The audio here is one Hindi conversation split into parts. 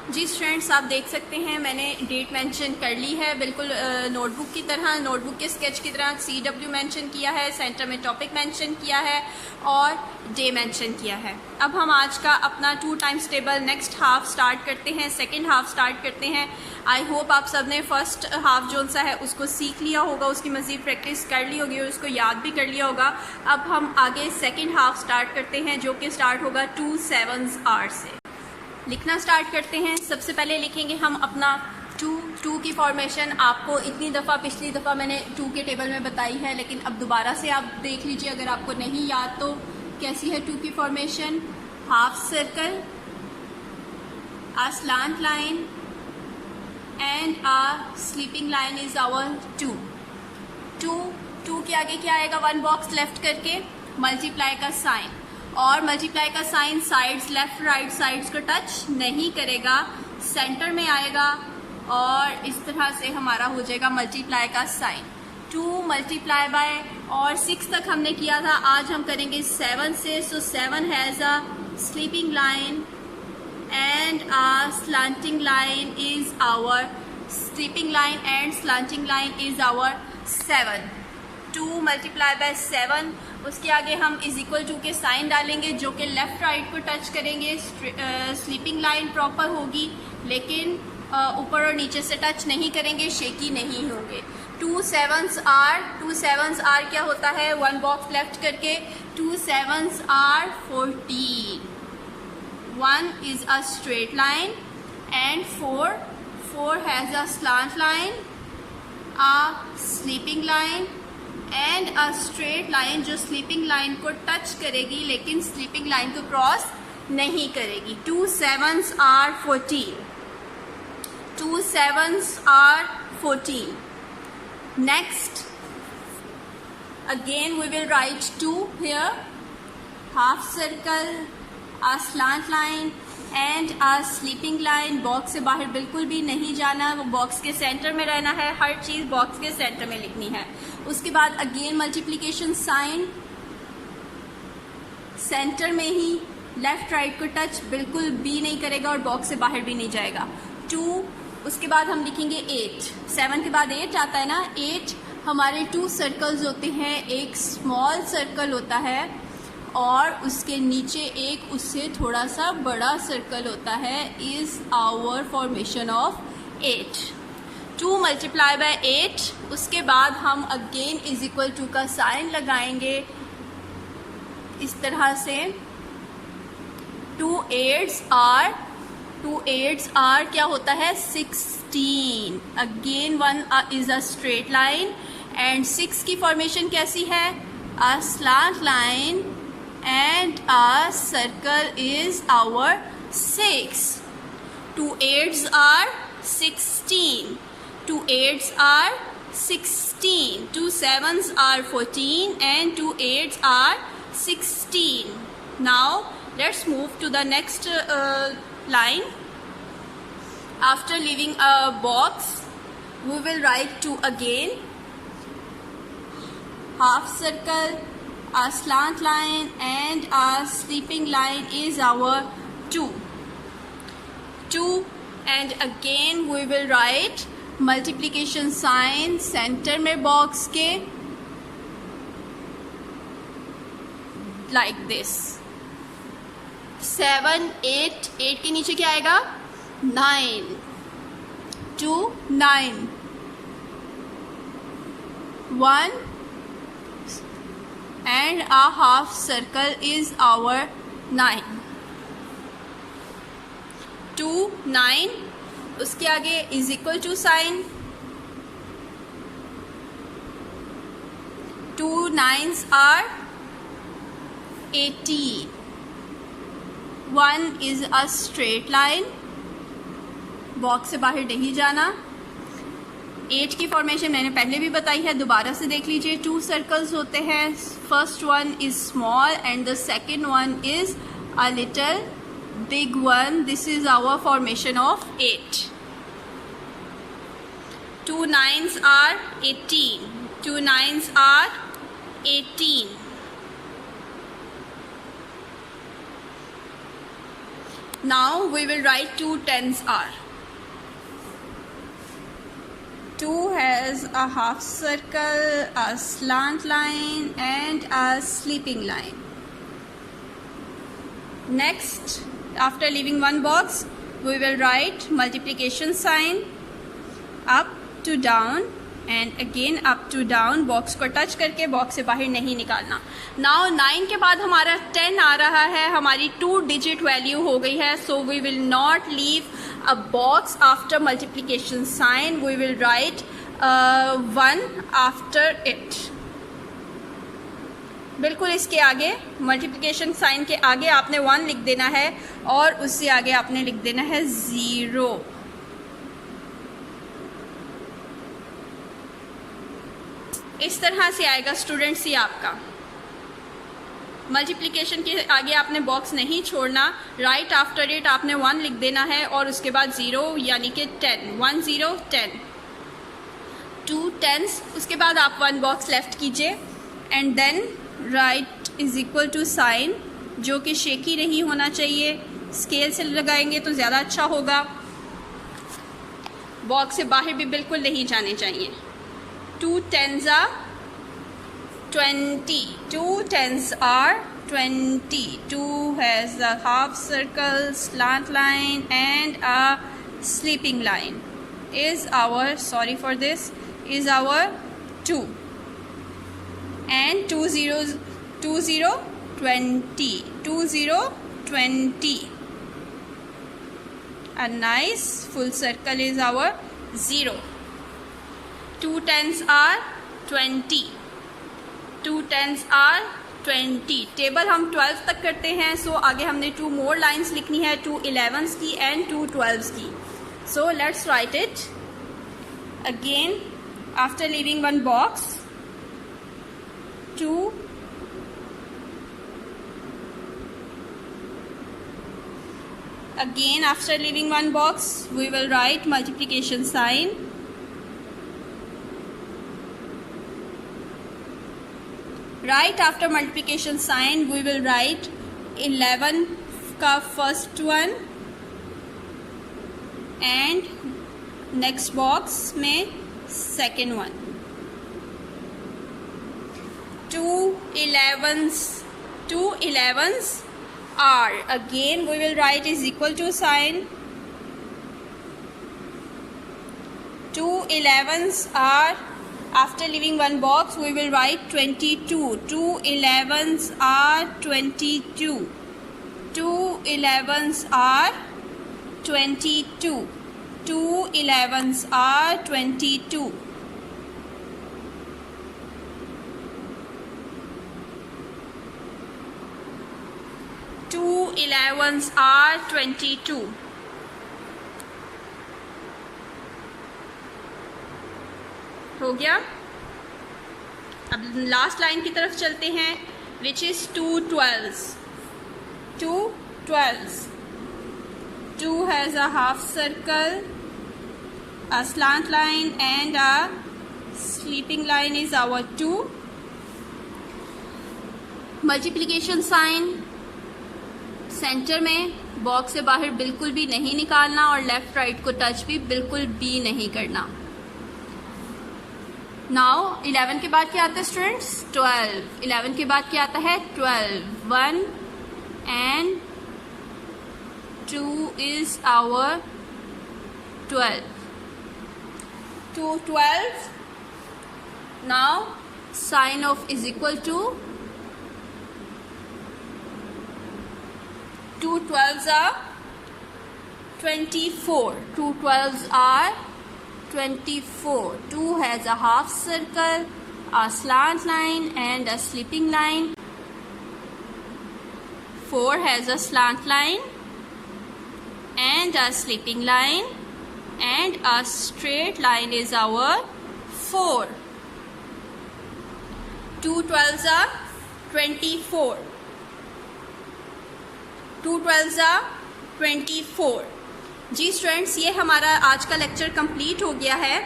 जी स्टूडेंट्स, आप देख सकते हैं मैंने डेट मेंशन कर ली है, बिल्कुल नोटबुक की तरह, नोटबुक के स्केच की तरह। CW मेंशन किया है, सेंटर में टॉपिक मेंशन किया है और डे मेंशन किया है। अब हम आज का अपना 2 times table next half start करते हैं, सेकंड हाफ स्टार्ट करते हैं। आई होप आप सब ने फर्स्ट हाफ जो सा है उसको सीख लिया होगा, उसकी मज़ीद प्रैक्टिस कर ली होगी और उसको याद भी कर लिया होगा। अब हम आगे सेकेंड हाफ स्टार्ट करते हैं जो कि स्टार्ट होगा 2 7 आवर से। लिखना स्टार्ट करते हैं। सबसे पहले लिखेंगे हम अपना 2 की फॉर्मेशन। आपको इतनी दफ़ा पिछली दफ़ा मैंने 2 के टेबल में बताई है, लेकिन अब दोबारा से आप देख लीजिए अगर आपको नहीं याद तो। कैसी है 2 की formation? Half circle, a slant line and a sleeping line is our 2 के आगे क्या आएगा? 1 बॉक्स लेफ्ट करके मल्टीप्लाई का साइन, और मल्टीप्लाई का sign sides, left right sides को टच नहीं करेगा, सेंटर में आएगा और इस तरह से हमारा हो जाएगा मल्टीप्लाई का साइन। 2 मल्टीप्लाई बाय, और 6 तक हमने किया था, आज हम करेंगे 7 से। सो 7 has a sleeping line and a slanting line is our sleeping line and slanting line is our 7. 2 multiply bye 7, उसके आगे हम इज इक्वल टू के साइन डालेंगे जो कि लेफ्ट राइट को टच करेंगे। स्लीपिंग लाइन प्रॉपर होगी लेकिन ऊपर और नीचे से टच नहीं करेंगे, शेकी नहीं होंगे। 2 7s आर क्या होता है? 1 बॉक्स लेफ्ट करके 2 7s are 14. 1 is a straight line and 4 has a slant line, a sleeping line and a straight line जो sleeping line को टच करेगी लेकिन sleeping line को क्रॉस नहीं करेगी। 2 7s are 14. 2 7s are 14. Next, again we will write 2 here. Half circle, a slant line and a sleeping line. Box से बाहर बिल्कुल भी नहीं जाना, वो बॉक्स के सेंटर में रहना है, हर चीज़ बॉक्स के सेंटर में लिखनी है। उसके बाद अगेन मल्टीप्लिकेशन साइन, सेंटर में ही, लेफ्ट राइट को टच बिल्कुल भी नहीं करेगा और बॉक्स से बाहर भी नहीं जाएगा। 2, उसके बाद हम लिखेंगे 8। 7 के बाद 8 आता है ना। 8 हमारे 2 सर्कल्स होते हैं, एक स्मॉल सर्कल होता है और उसके नीचे एक उससे थोड़ा सा बड़ा सर्कल होता है, is our formation of 8। 2 multiply by 8, उसके बाद हम अगेन इज इक्वल टू का साइन लगाएंगे इस तरह से। 2 8s आर क्या होता है? 16। Again 1 is a straight line and 6 की फॉर्मेशन कैसी है? A slant line and a circle is our 6. 2 8s are 16. 2 8s are 16. 2 7s are 14 and 2 8s are 16. Now let's move to the next line. After leaving a box, we will write 2 again. Half circle, a slant line and a sleeping line is our 2 and again we will write multiplication sign center में बॉक्स के like this। 7 8 के नीचे क्या आएगा? 9। 2 9, 1 and a half circle is our 9। 2 9, उसके आगे is equal to sign, 2 9s are 18। 1 is a straight line, box से बाहर नहीं जाना। 8 की फॉर्मेशन मैंने पहले भी बताई है, दोबारा से देख लीजिए। 2 सर्कल्स होते हैं, first one is small and the second one is a little big one. This is our formation of 8। 2 9s are 18. 2 9s are 18. Now we will write 2 tens are. 2 has a half circle, a slant line and a sleeping line. Next, after leaving one box, we will write multiplication sign up to down and again up to down. Box को टच करके बॉक्स से बाहर नहीं निकालना. नाउ 9 के बाद हमारा 10 आ रहा है, हमारी 2 डिजिट वैल्यू हो गई है. So we will not leave a box after multiplication sign. We will write 1 after it. बिल्कुल इसके आगे मल्टीप्लिकेशन साइन के आगे आपने 1 लिख देना है और उससे आगे आपने लिख देना है 0. इस तरह से आएगा स्टूडेंट्स ये आपका. मल्टीप्लिकेशन के आगे आपने बॉक्स नहीं छोड़ना. राइट आफ्टर इट आपने 1 लिख देना है और उसके बाद 0 यानी कि 10. 1 0 10. 2 tens. उसके बाद आप 1 बॉक्स लेफ्ट कीजिए and then right is equal to sign, जो कि शेकी नहीं होना चाहिए. स्केल से लगाएंगे तो ज़्यादा अच्छा होगा. बॉक्स से बाहर भी बिल्कुल नहीं जाने चाहिए. 2 tens are 20. 2 tens are 20. 2 has a half circle, slant line and a sleeping line. Is our, sorry for this, is our 2. And 2 zeros, 2 0 20. 2 0 20. A nice full circle is our 0. 2 tens are 20. 2 tens are 20. Table हम 12 तक करते हैं. सो आगे हमने 2 मोर लाइन्स लिखनी है, 2 11s की एंड 2 12s की. So let's write it again after leaving one box. 2 again after leaving one box we will write multiplication sign. Right after multiplication sign we will write 11 का first one and next box में second one. 2 11s are, again we will write is equal to sign. 2 11s are, after leaving one box we will write 22. 2 11s are 22. 2 11s are 22. 2 11s are 22. 2 11s are 22. हो गया. अब लास्ट लाइन की तरफ चलते हैं, which is 2 12s. 2 12s. 2 has a half circle, a slant line and a sleeping line is our 2. Multiplication sign centre में, बॉक्स से बाहर बिल्कुल भी नहीं निकालना और लेफ्ट राइट को टच भी बिल्कुल भी नहीं करना. नाउ 11 के बाद क्या आता है स्टूडेंट्स? 12. 11 के बाद क्या आता है? 12. 1 and 2 is our 12. 2 12. Now sign of is equal to 2 12s are 24. 2 12s are 24. 2 has a half circle, a slant line and a sleeping line. 4 has a slant line and a sleeping line and a straight line is our 4. 2 12s are 24. 2 12s are 24. Ji students, ये हमारा आज का लेक्चर कंप्लीट हो गया है.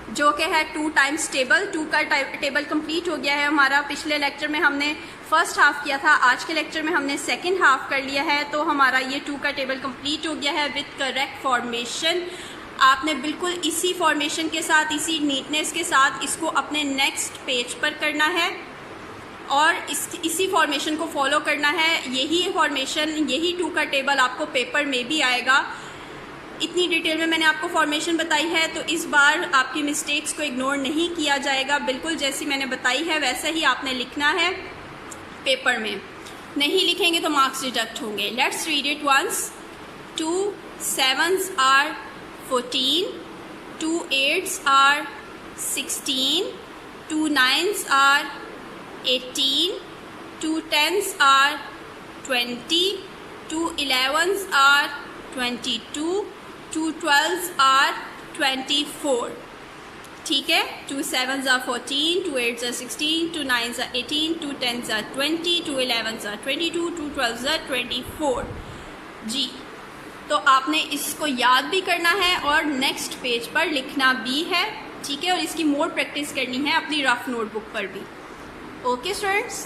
जो कि है 2 टाइम्स टेबल। 2 का टेबल कंप्लीट हो गया है हमारा। पिछले लेक्चर में हमने फर्स्ट हाफ किया था, आज के लेक्चर में हमने सेकंड हाफ कर लिया है। तो हमारा ये 2 का टेबल कंप्लीट हो गया है विद करेक्ट फॉर्मेशन। आपने बिल्कुल इसी फॉर्मेशन के साथ, इसी नीटनेस के साथ इसको अपने नेक्स्ट पेज पर करना है और इसी फॉर्मेशन को फॉलो करना है। यही फॉर्मेशन, यही 2 का टेबल आपको पेपर में भी आएगा। इतनी डिटेल में मैंने आपको फॉर्मेशन बताई है, तो इस बार आपकी मिस्टेक्स को इग्नोर नहीं किया जाएगा। बिल्कुल जैसी मैंने बताई है वैसा ही आपने लिखना है पेपर में। नहीं लिखेंगे तो मार्क्स डिडक्ट होंगे। Let's read it once. 2 7s are 14, 2 8s are 16, 2 9s are 18, 2 10s are 20, 2 11s are 22, 2 12s are 24। ठीक है, 2 7s are 14, 2 8s are 16, 2 9s are 18, 2 10s are 20, 2 11s are 22, 2 12s are 24। जी, तो आपने इसको याद भी करना है और नेक्स्ट पेज पर लिखना भी है। ठीक है, और इसकी मोर प्रैक्टिस करनी है अपनी रफ नोटबुक पर भी। Okay students.